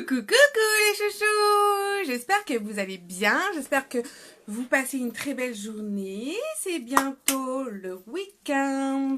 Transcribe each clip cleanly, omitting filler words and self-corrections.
Coucou, coucou les chouchous! J'espère que vous allez bien, j'espère que vous passez une très belle journée. C'est bientôt le week-end.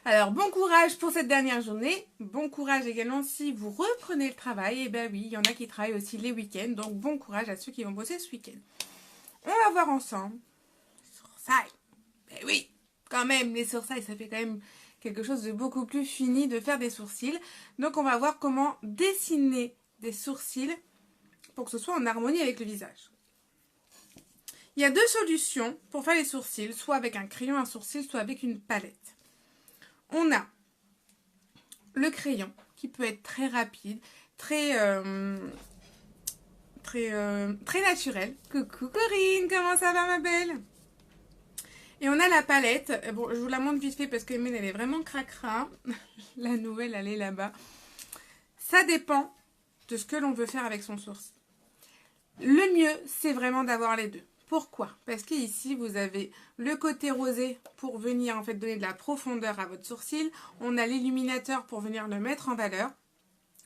Alors, bon courage pour cette dernière journée. Bon courage également si vous reprenez le travail. Et ben oui, il y en a qui travaillent aussi les week-ends. Donc, bon courage à ceux qui vont bosser ce week-end. On va voir ensemble les sourcils. Ben oui, quand même, les sourcils, ça fait quand même quelque chose de beaucoup plus fini de faire des sourcils. Donc, on va voir comment dessiner des sourcils pour que ce soit en harmonie avec le visage. Il y a deux solutions pour faire les sourcils, soit avec un crayon à sourcils, soit avec une palette. On a le crayon qui peut être très rapide, très naturel. Coucou Corinne, comment ça va ma belle? Et on a la palette. Bon, je vous la montre vite fait parce que elle est vraiment cracra. La nouvelle, elle est là-bas. Ça dépend de ce que l'on veut faire avec son sourcil. Le mieux, c'est vraiment d'avoir les deux. Pourquoi? Parce qu'ici, vous avez le côté rosé pour venir en fait donner de la profondeur à votre sourcil. On a l'illuminateur pour venir le mettre en valeur.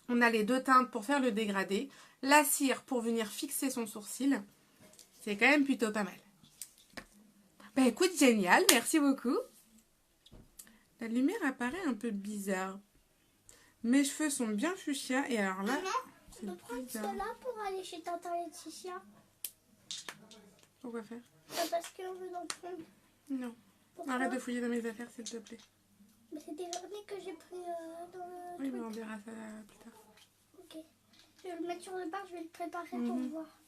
On a les deux teintes pour faire le dégradé. La cire pour venir fixer son sourcil. C'est quand même plutôt pas mal. Bah écoute, génial, merci beaucoup. La lumière apparaît un peu bizarre. Mes cheveux sont bien fuchsia et alors là... Maman, on peut prendre cela pour aller chez Tata Laetitia. Pourquoi faire? Parce qu'on veut en prendre. Non. Pourquoi? Arrête de fouiller dans mes affaires, s'il te plaît. Mais c'est des vernis que j'ai pris dans le Oui, truc. mais on verra ça plus tard. Ok. Je vais le mettre sur le bar, je vais le préparer pour voir.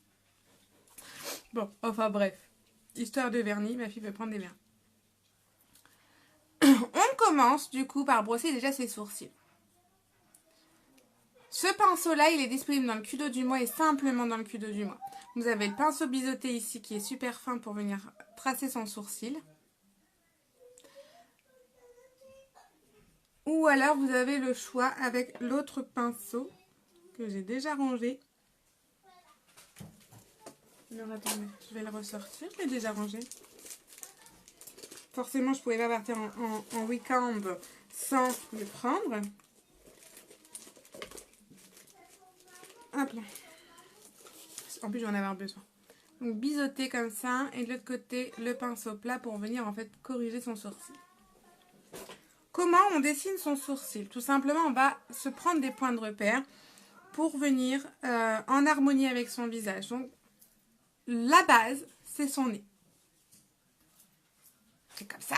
Bon, enfin bref. Histoire de vernis, ma fille veut prendre des vernis. On commence du coup par brosser déjà ses sourcils. Ce pinceau-là, il est disponible dans le Cudo du mois et simplement dans le Cudo du mois. Vous avez le pinceau biseauté ici qui est super fin pour venir tracer son sourcil. Ou alors vous avez le choix avec l'autre pinceau que j'ai déjà rangé. Alors attendez, je vais le ressortir, je l'ai déjà rangé. Forcément, je ne pouvais pas partir en week-end sans le prendre. Hop là. En plus, je vais en avoir besoin. Donc, biseauter comme ça. Et de l'autre côté, le pinceau plat pour venir en fait corriger son sourcil. Comment on dessine son sourcil? Tout simplement, on va se prendre des points de repère pour venir en harmonie avec son visage. Donc, la base, c'est son nez. C'est comme ça.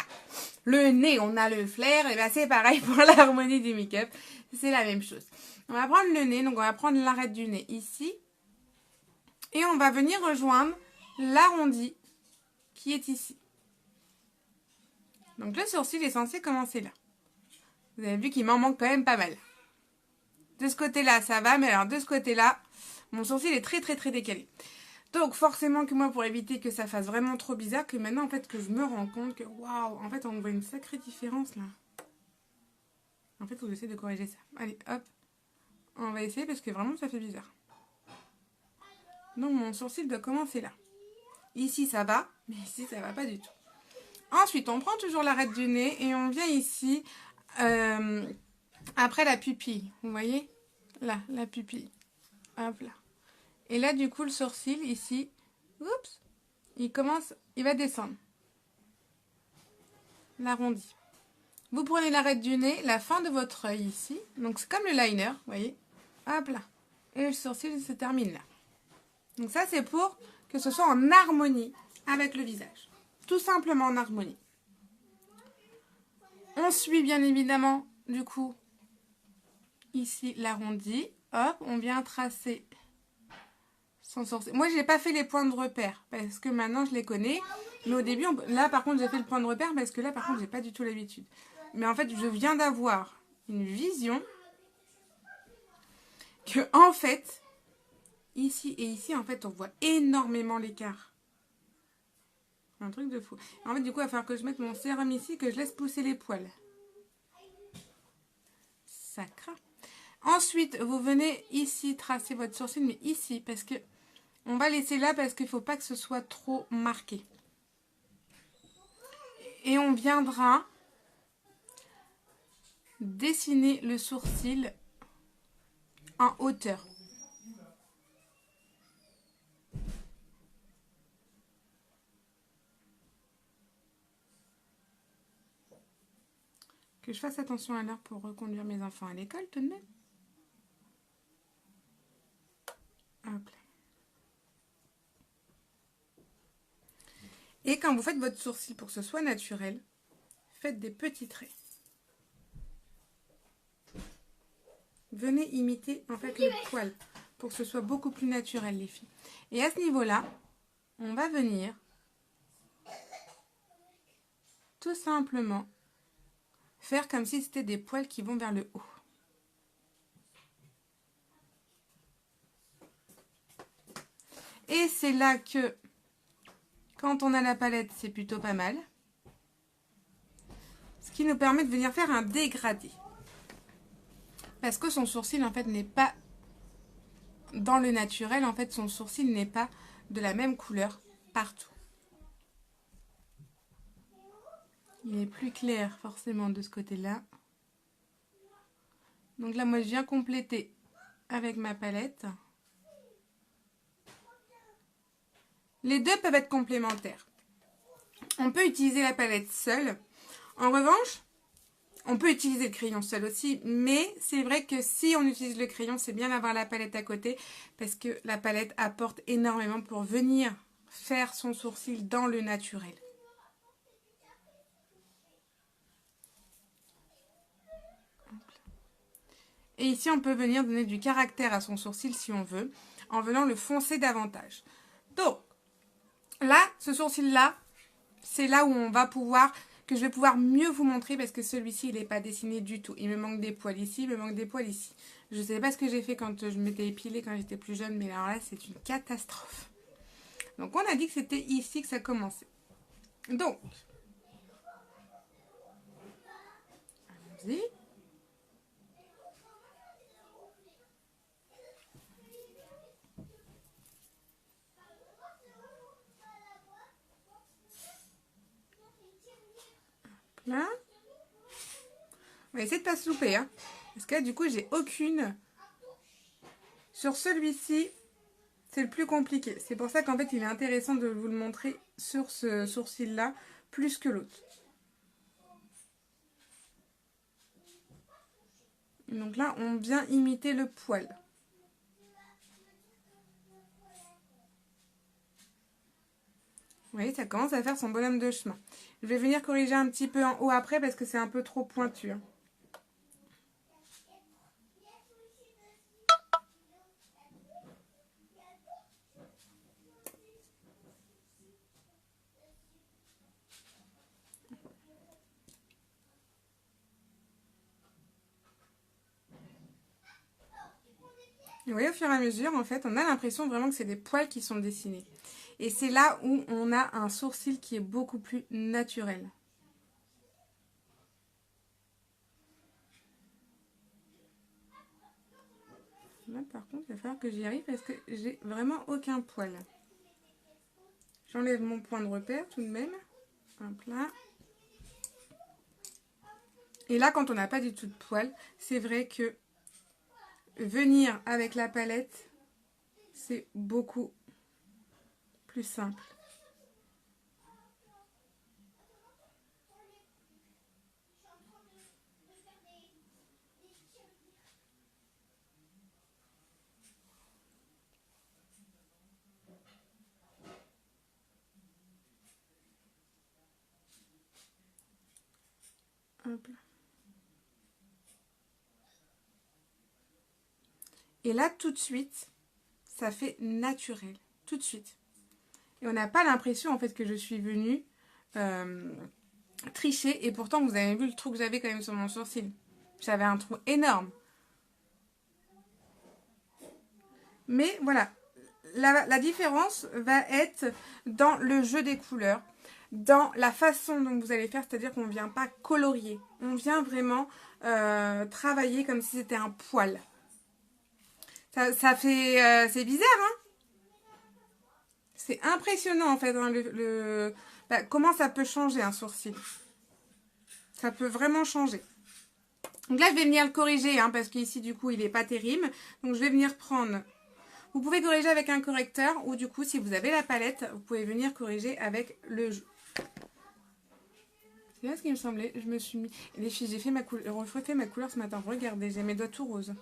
Le nez, on a le flair, et bien c'est pareil pour l'harmonie du make-up. C'est la même chose. On va prendre le nez, donc on va prendre l'arête du nez ici. Et on va venir rejoindre l'arrondi qui est ici. Donc le sourcil est censé commencer là. Vous avez vu qu'il m'en manque quand même pas mal. De ce côté-là, ça va, mais alors de ce côté-là, mon sourcil est très décalé. Donc forcément que moi, pour éviter que ça fasse vraiment trop bizarre, que maintenant en fait que je me rends compte que waouh, en fait on voit une sacrée différence là. En fait, il faut que j'essaie de corriger ça. Allez, hop. On va essayer parce que vraiment ça fait bizarre. Donc mon sourcil doit commencer là. Ici ça va, mais ici ça va pas du tout. Ensuite, on prend toujours l'arête du nez et on vient ici après la pupille. Vous voyez? Là, la pupille. Hop là. Et là, du coup, le sourcil, ici, oups, il va descendre. L'arrondi. Vous prenez l'arête du nez, la fin de votre œil ici. Donc, c'est comme le liner, vous voyez. Hop là. Et le sourcil se termine là. Donc, ça, c'est pour que ce soit en harmonie avec le visage. Tout simplement en harmonie. On suit, bien évidemment, du coup, ici, l'arrondi. Hop, on vient tracer... Moi, je n'ai pas fait les points de repère parce que maintenant, je les connais. Mais au début, là, par contre, j'ai fait le point de repère parce que là, par contre, j'ai pas du tout l'habitude. Mais en fait, je viens d'avoir une vision que, en fait, ici et ici, en fait, on voit énormément l'écart. Un truc de fou. En fait, du coup, il va falloir que je mette mon sérum ici, que je laisse pousser les poils. Ça craint. Ensuite, vous venez ici tracer votre sourcil, mais ici, parce que on va laisser là parce qu'il ne faut pas que ce soit trop marqué. Et on viendra dessiner le sourcil en hauteur. Que je fasse attention à l'heure pour reconduire mes enfants à l'école tout de même. Hop là. Et quand vous faites votre sourcil pour que ce soit naturel, faites des petits traits. Venez imiter en fait le poil pour que ce soit beaucoup plus naturel les filles. Et à ce niveau-là, on va venir tout simplement faire comme si c'était des poils qui vont vers le haut. Et c'est là que, quand on a la palette, c'est plutôt pas mal. Ce qui nous permet de venir faire un dégradé. Parce que son sourcil, en fait, n'est pas dans le naturel. En fait, son sourcil n'est pas de la même couleur partout. Il est plus clair, forcément, de ce côté-là. Donc là, moi, je viens compléter avec ma palette. Les deux peuvent être complémentaires. On peut utiliser la palette seule. En revanche, on peut utiliser le crayon seul aussi, mais c'est vrai que si on utilise le crayon, c'est bien d'avoir la palette à côté parce que la palette apporte énormément pour venir faire son sourcil dans le naturel. Et ici, on peut venir donner du caractère à son sourcil si on veut, en venant le foncer davantage. Donc, là, ce sourcil-là, c'est là où on va pouvoir, que je vais pouvoir mieux vous montrer parce que celui-ci, il n'est pas dessiné du tout. Il me manque des poils ici, il me manque des poils ici. Je ne sais pas ce que j'ai fait quand je m'étais épilée quand j'étais plus jeune, mais alors là, c'est une catastrophe. Donc, on a dit que c'était ici que ça commençait. Donc, allons-y. Là. On va essayer de ne pas se louper. Hein, parce que là, du coup, j'ai aucune. Sur celui-ci, c'est le plus compliqué. C'est pour ça qu'en fait, il est intéressant de vous le montrer sur ce sourcil-là, plus que l'autre. Donc là, on vient imiter le poil. Vous voyez, ça commence à faire son bonhomme de chemin. Je vais venir corriger un petit peu en haut après parce que c'est un peu trop pointu. Vous voyez, au fur et à mesure, en fait, on a l'impression vraiment que c'est des poils qui sont dessinés. Et c'est là où on a un sourcil qui est beaucoup plus naturel. Là, par contre, il va falloir que j'y arrive parce que j'ai vraiment aucun poil. J'enlève mon point de repère tout de même. Hop là. Et là, quand on n'a pas du tout de poil, c'est vrai que venir avec la palette, c'est beaucoup plus simple. Hop là. Et là, tout de suite, ça fait naturel. Tout de suite. Et on n'a pas l'impression, en fait, que je suis venue tricher. Et pourtant, vous avez vu le trou que j'avais quand même sur mon sourcil. J'avais un trou énorme. Mais voilà, la différence va être dans le jeu des couleurs, dans la façon dont vous allez faire, c'est-à-dire qu'on ne vient pas colorier. On vient vraiment travailler comme si c'était un poil. Ça fait... c'est bizarre, hein? C'est impressionnant, en fait, hein, comment ça peut changer un sourcil. Ça peut vraiment changer. Donc là, je vais venir le corriger, hein, parce qu'ici, du coup, il n'est pas terrible. Donc, je vais venir prendre... Vous pouvez corriger avec un correcteur, ou du coup, si vous avez la palette, vous pouvez venir corriger avec le jeu. C'est bien ce qui me semblait. Je me suis mis... Les filles, j'ai refait ma couleur ce matin. Regardez, j'ai mes doigts tout roses.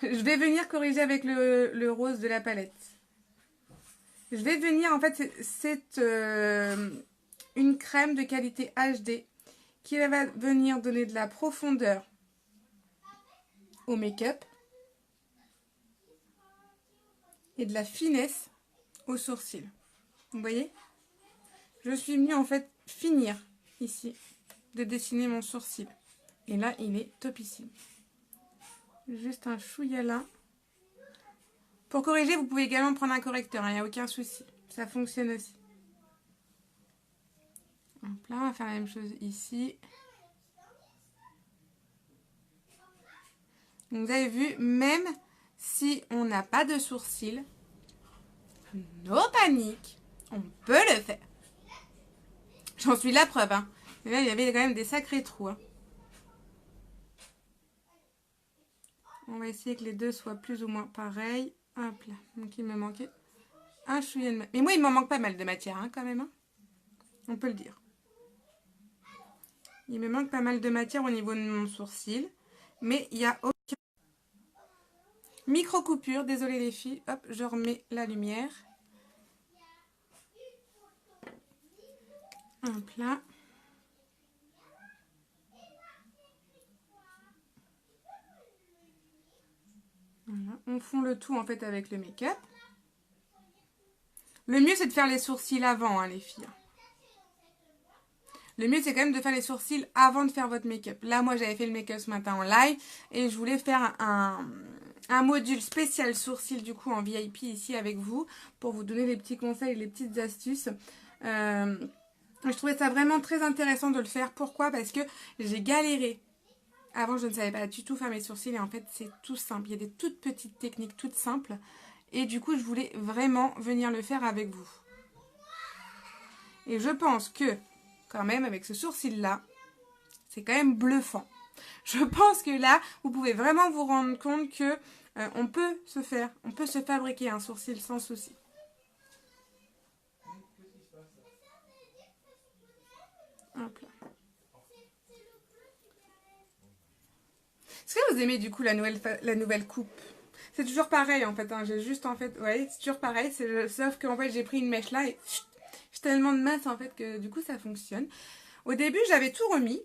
Je vais venir corriger avec le rose de la palette. Je vais venir, en fait, c'est une crème de qualité HD qui va venir donner de la profondeur au make-up et de la finesse aux sourcils. Vous voyez? Je suis venue, en fait, finir ici de dessiner mon sourcil. Et là, il est topissime. Juste un chouïa là. Pour corriger, vous pouvez également prendre un correcteur, il n'y a aucun souci. Ça fonctionne aussi. Donc là, on va faire la même chose ici. Donc, vous avez vu, même si on n'a pas de sourcils, no panique, on peut le faire. J'en suis la preuve, hein. Mais là, il y avait quand même des sacrés trous, hein. On va essayer que les deux soient plus ou moins pareils. Hop là. Donc, il me manquait un chouïa de matière. Mais moi, il m'en manque pas mal de matière, hein, quand même, hein. On peut le dire. Il me manque pas mal de matière au niveau de mon sourcil. Mais il y a aucun... Micro coupure, désolé les filles. Hop, je remets la lumière. Hop là. Voilà. On fond le tout en fait avec le make-up. Le mieux c'est de faire les sourcils avant, hein, les filles. Le mieux c'est quand même de faire les sourcils avant de faire votre make-up. Là moi j'avais fait le make-up ce matin en live et je voulais faire un module spécial sourcils du coup en VIP ici avec vous pour vous donner les petits conseils, les petites astuces. Je trouvais ça vraiment très intéressant de le faire. Pourquoi? Parce que j'ai galéré. Avant, je ne savais pas du tout faire mes sourcils et en fait, c'est tout simple. Il y a des toutes petites techniques, toutes simples. Et du coup, je voulais vraiment venir le faire avec vous. Et je pense que, quand même, avec ce sourcil-là, c'est quand même bluffant. Je pense que là, vous pouvez vraiment vous rendre compte que on peut se fabriquer un sourcil sans souci. Hop là. Est-ce que vous aimez du coup la nouvelle coupe? C'est toujours pareil en fait, hein. J'ai juste en fait, ouais, c'est toujours pareil, sauf qu'en fait j'ai pris une mèche là et j'ai tellement de masse en fait que du coup ça fonctionne. Au début j'avais tout remis,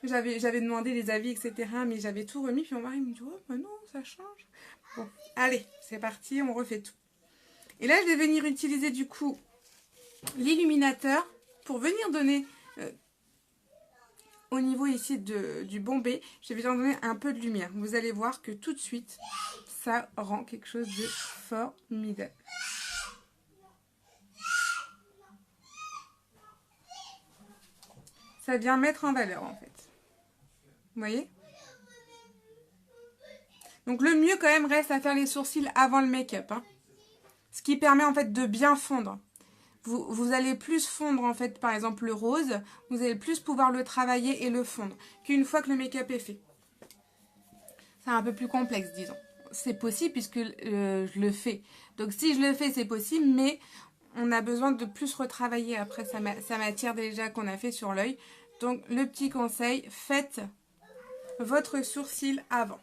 j'avais demandé les avis etc. mais j'avais tout remis puis mon mari me dit oh bah non ça change. Bon, allez c'est parti, on refait tout. Et là je vais venir utiliser du coup l'illuminateur pour venir donner... au niveau ici du bombé, je vais en donner un peu de lumière. Vous allez voir que tout de suite, ça rend quelque chose de formidable. Ça vient mettre en valeur en fait. Vous voyez? Donc le mieux quand même reste à faire les sourcils avant le make-up. Hein. Ce qui permet en fait de bien fondre. Vous allez plus fondre en fait par exemple le rose, vous allez plus pouvoir le travailler et le fondre qu'une fois que le make-up est fait. C'est un peu plus complexe disons. C'est possible puisque je le fais. Donc si je le fais c'est possible mais on a besoin de plus retravailler après sa matière déjà qu'on a fait sur l'œil. Donc le petit conseil, faites votre sourcil avant.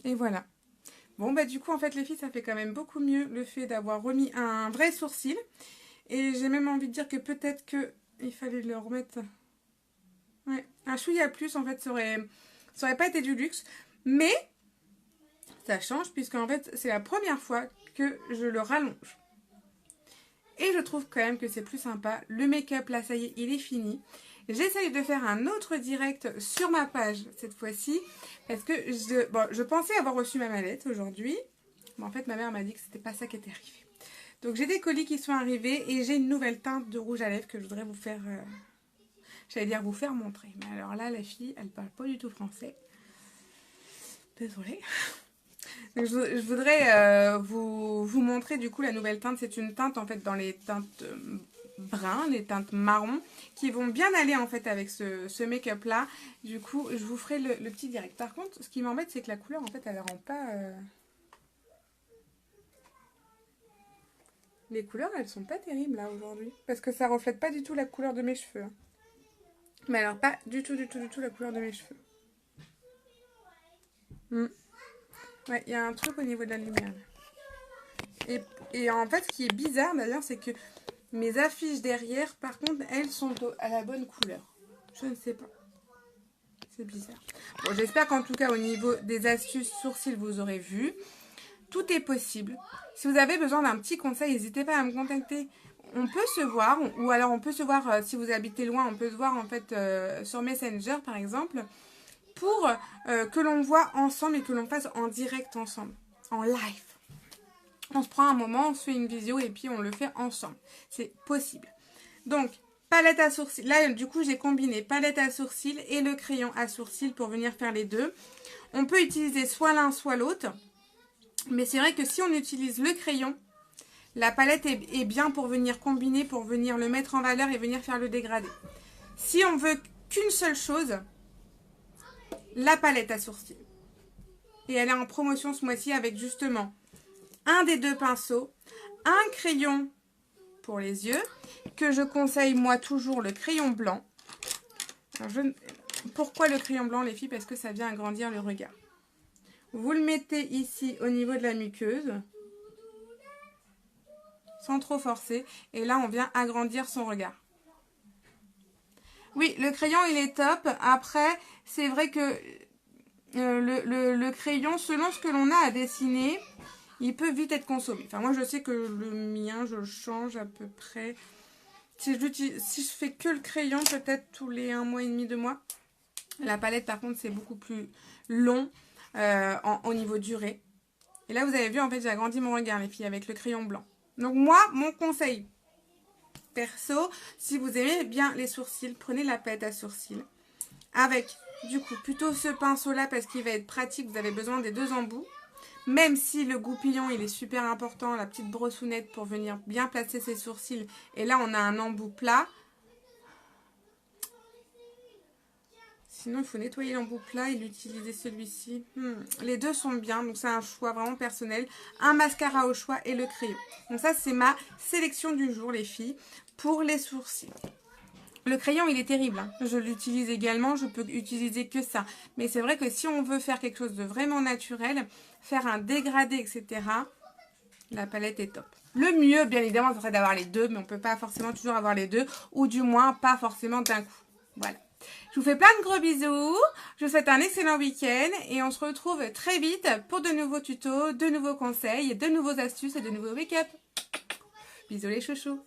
Et voilà. Bon, bah du coup, en fait, les filles, ça fait quand même beaucoup mieux le fait d'avoir remis un vrai sourcil. Et j'ai même envie de dire que peut-être qu'il fallait le remettre... Ouais, un chouïa plus, en fait, ça aurait pas été du luxe. Mais ça change, puisqu'en fait, c'est la première fois que je le rallonge. Et je trouve quand même que c'est plus sympa. Le make-up, là, ça y est, il est fini. J'essaye de faire un autre direct sur ma page cette fois-ci. Parce que je pensais avoir reçu ma mallette aujourd'hui. Mais en fait, ma mère m'a dit que c'était pas ça qui était arrivé. Donc j'ai des colis qui sont arrivés. Et j'ai une nouvelle teinte de rouge à lèvres que je voudrais vous faire... j'allais dire vous faire montrer. Mais alors là, la fille, elle parle pas du tout français. Désolée. Donc, je voudrais vous montrer du coup la nouvelle teinte. C'est une teinte en fait dans les teintes... brun, les teintes marron qui vont bien aller en fait avec ce make-up là. Du coup, je vous ferai le petit direct. Par contre, ce qui m'embête, c'est que la couleur en fait, elle rend pas... Les couleurs, elles sont pas terribles là aujourd'hui. Parce que ça reflète pas du tout la couleur de mes cheveux. Mais alors pas du tout la couleur de mes cheveux. Ouais, il y a un truc au niveau de la lumière. Et en fait, ce qui est bizarre d'ailleurs, c'est que mes affiches derrière, par contre, elles sont à la bonne couleur. Je ne sais pas. C'est bizarre. Bon, j'espère qu'en tout cas, au niveau des astuces sourcils, vous aurez vu. Tout est possible. Si vous avez besoin d'un petit conseil, n'hésitez pas à me contacter. On peut se voir, ou alors on peut se voir, si vous habitez loin, on peut se voir en fait sur Messenger par exemple, pour que l'on voit ensemble et que l'on fasse en direct ensemble, en live. On se prend un moment, on se fait une visio et puis on le fait ensemble. C'est possible. Donc, palette à sourcils. Là, du coup, j'ai combiné palette à sourcils et le crayon à sourcils pour venir faire les deux. On peut utiliser soit l'un, soit l'autre. Mais c'est vrai que si on utilise le crayon, la palette est bien pour venir combiner, pour venir le mettre en valeur et venir faire le dégradé. Si on veut qu'une seule chose, la palette à sourcils. Et elle est en promotion ce mois-ci avec justement un des deux pinceaux, un crayon pour les yeux, que je conseille moi toujours le crayon blanc. Alors, pourquoi le crayon blanc les filles? Parce que ça vient agrandir le regard. Vous le mettez ici au niveau de la muqueuse, sans trop forcer, et là on vient agrandir son regard. Oui, le crayon il est top. Après, c'est vrai que le crayon, selon ce que l'on a à dessiner, il peut vite être consommé. Enfin, moi, je sais que le mien, je le change à peu près. Si je fais que le crayon, peut-être tous les 1 mois et demi, 2 mois. La palette, par contre, c'est beaucoup plus long au niveau durée. Et là, vous avez vu, en fait, j'ai agrandi mon regard, les filles, avec le crayon blanc. Donc, moi, mon conseil perso, si vous aimez bien les sourcils, prenez la palette à sourcils. Avec, du coup, plutôt ce pinceau-là, parce qu'il va être pratique. Vous avez besoin des deux embouts. Même si le goupillon, il est super important, la petite brossounette pour venir bien placer ses sourcils. Et là, on a un embout plat. Sinon, il faut nettoyer l'embout plat et l'utiliser celui-ci. Les deux sont bien, donc c'est un choix vraiment personnel. Un mascara au choix et le crayon. Donc ça, c'est ma sélection du jour, les filles, pour les sourcils. Le crayon, il est terrible. Hein. Je l'utilise également, je peux utiliser que ça. Mais c'est vrai que si on veut faire quelque chose de vraiment naturel, faire un dégradé, etc., la palette est top. Le mieux, bien évidemment, ce serait d'avoir les deux, mais on ne peut pas forcément toujours avoir les deux, ou du moins pas forcément d'un coup. Voilà. Je vous fais plein de gros bisous, je vous souhaite un excellent week-end et on se retrouve très vite pour de nouveaux tutos, de nouveaux conseils, de nouveaux astuces et de nouveaux make-up. Bisous les chouchous.